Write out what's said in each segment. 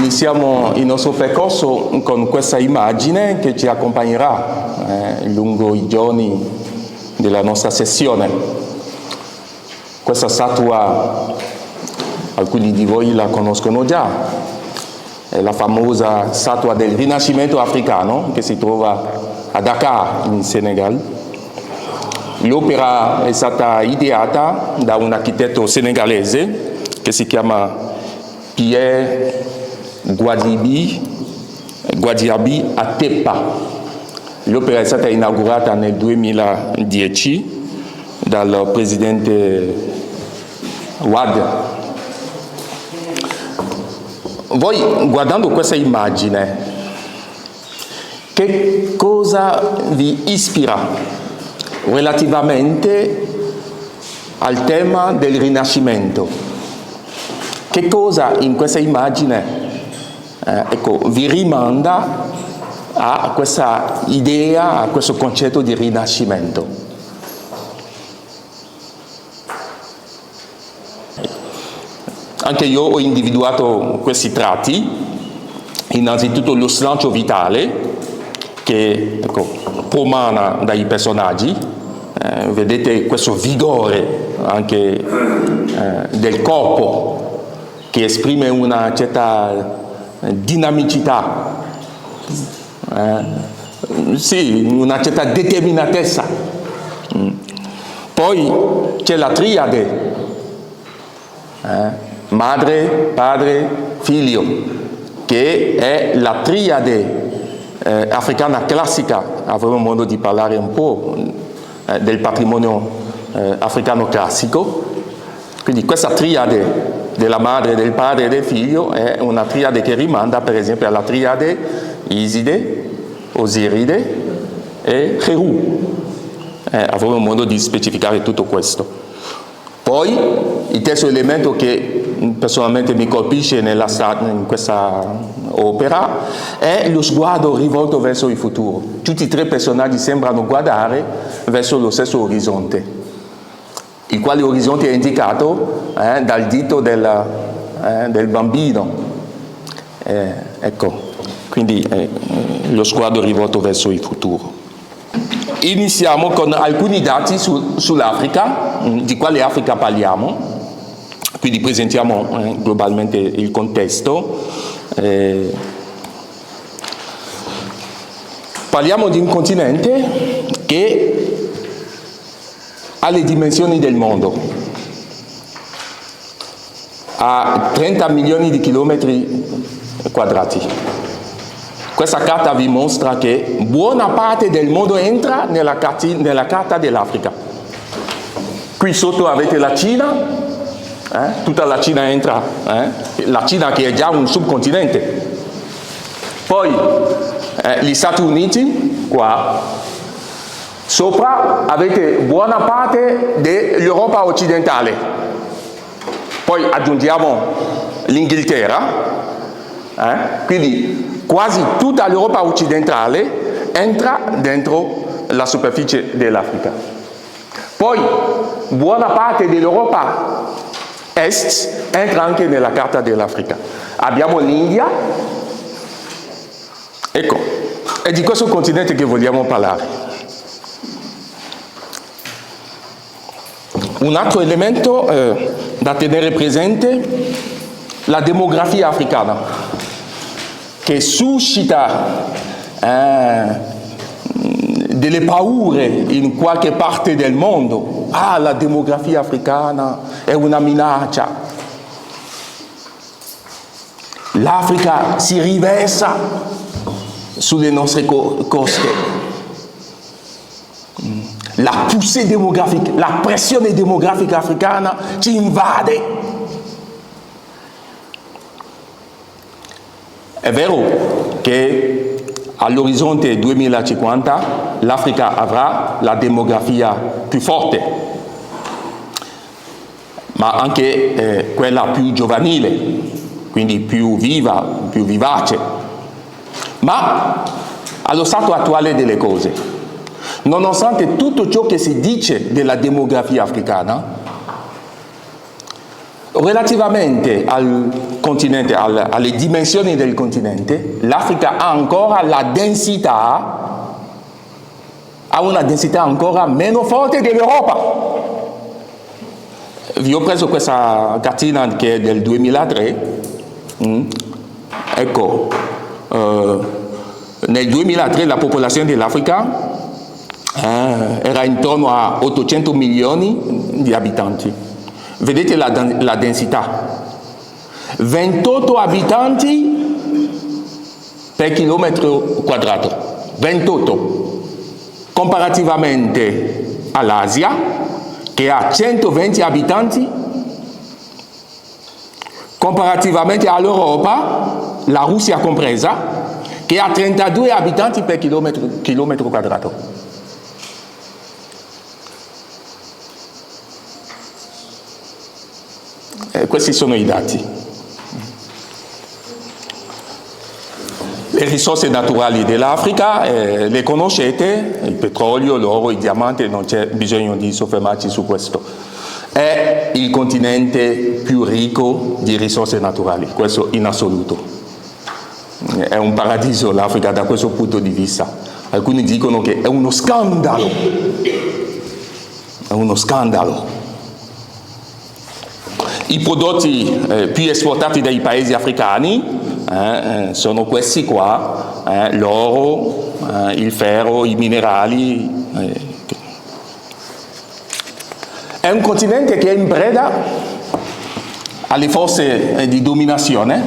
iniziamo il nostro percorso con questa immagine che ci accompagnerà lungo i giorni della nostra sessione. Questa statua, alcuni di voi la conoscono già, è la famosa statua del Rinascimento africano che si trova a Dakar, in Senegal. L'opera è stata ideata da un architetto senegalese che si chiama Pierre Goudiaby Atepa. L'opera è stata inaugurata nel 2010 dal presidente Wade. Voi, guardando questa immagine, che cosa vi ispira relativamente al tema del Rinascimento? Che cosa in questa immagine vi rimanda a questa idea, a questo concetto di Rinascimento? Anche io ho individuato questi tratti, innanzitutto lo slancio vitale che promana dai personaggi, vedete questo vigore anche del corpo che esprime una certa dinamicità, sì, una certa determinatezza. Poi c'è la triade, madre, padre, figlio, che è la triade africana classica. Avremo modo di parlare un po' del patrimonio africano classico. Quindi questa triade della madre, del padre e del figlio è una triade che rimanda per esempio alla triade Iside, Osiride e Heru. Avremo modo di specificare tutto questo. Poi il terzo elemento che personalmente mi colpisce in questa opera è lo sguardo rivolto verso il futuro. Tutti e tre personaggi sembrano guardare verso lo stesso orizzonte, il quale orizzonte è indicato dal dito del bambino. Ecco, quindi lo sguardo rivolto verso il futuro. Iniziamo con alcuni dati sull'Africa, di quale Africa parliamo, quindi presentiamo globalmente il contesto. Parliamo di un continente che ha le dimensioni del mondo, ha 30 milioni di chilometri quadrati. Questa carta vi mostra che buona parte del mondo entra nella carta dell'Africa. Qui sotto avete la Cina, tutta la Cina entra, la Cina che è già un subcontinente. Poi gli Stati Uniti, qua. Sopra avete buona parte dell'Europa occidentale, poi aggiungiamo l'Inghilterra, quindi quasi tutta l'Europa occidentale entra dentro la superficie dell'Africa. Poi buona parte dell'Europa est entra anche nella carta dell'Africa. Abbiamo l'India, ecco, è di questo continente che vogliamo parlare. Un altro elemento da tenere presente, la demografia africana, che suscita delle paure in qualche parte del mondo. La demografia africana è una minaccia. L'Africa si riversa sulle nostre coste. La poussée démographique, la pressione demografica africana ci invade. È vero che all'orizzonte 2050 l'Africa avrà la demografia più forte, ma anche quella più giovanile, quindi più viva, più vivace. Ma allo stato attuale delle cose, nonostante tutto ciò che si dice della demografia africana, Relativamente al continente, alle dimensioni del continente, l'Africa ha ancora la densità, ha una densità ancora meno forte dell'Europa. Vi ho preso questa cartina che è del 2003. Ecco, nel 2003 la popolazione dell'Africa era intorno a 800 milioni di abitanti. Vedete la densità, 28 abitanti per chilometro quadrato, 28, comparativamente all'Asia che ha 120 abitanti, comparativamente all'Europa, la Russia compresa, che ha 32 abitanti per chilometro quadrato. Questi sono i dati. Le risorse naturali dell'Africa, le conoscete, il petrolio, l'oro, il diamante, non c'è bisogno di soffermarci su questo. È il continente più ricco di risorse naturali, questo in assoluto. È un paradiso l'Africa da questo punto di vista. Alcuni dicono che è uno scandalo. È uno scandalo. I prodotti più esportati dai paesi africani sono questi qua, l'oro, il ferro, i minerali. È un continente che è in preda alle forze di dominazione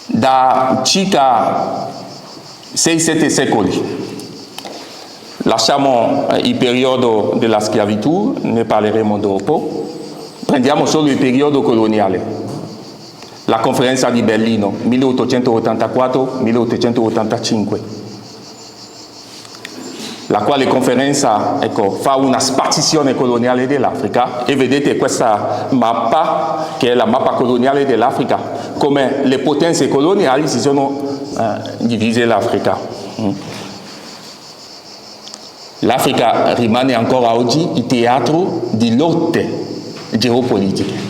da circa 6-7 secoli. Lasciamo il periodo della schiavitù, ne parleremo dopo. Prendiamo solo il periodo coloniale, la conferenza di Berlino, 1884-1885, la quale conferenza fa una spartizione coloniale dell'Africa e vedete questa mappa, che è la mappa coloniale dell'Africa, come le potenze coloniali si sono divise l'Africa. L'Africa rimane ancora oggi il teatro di lotte geopolitiche.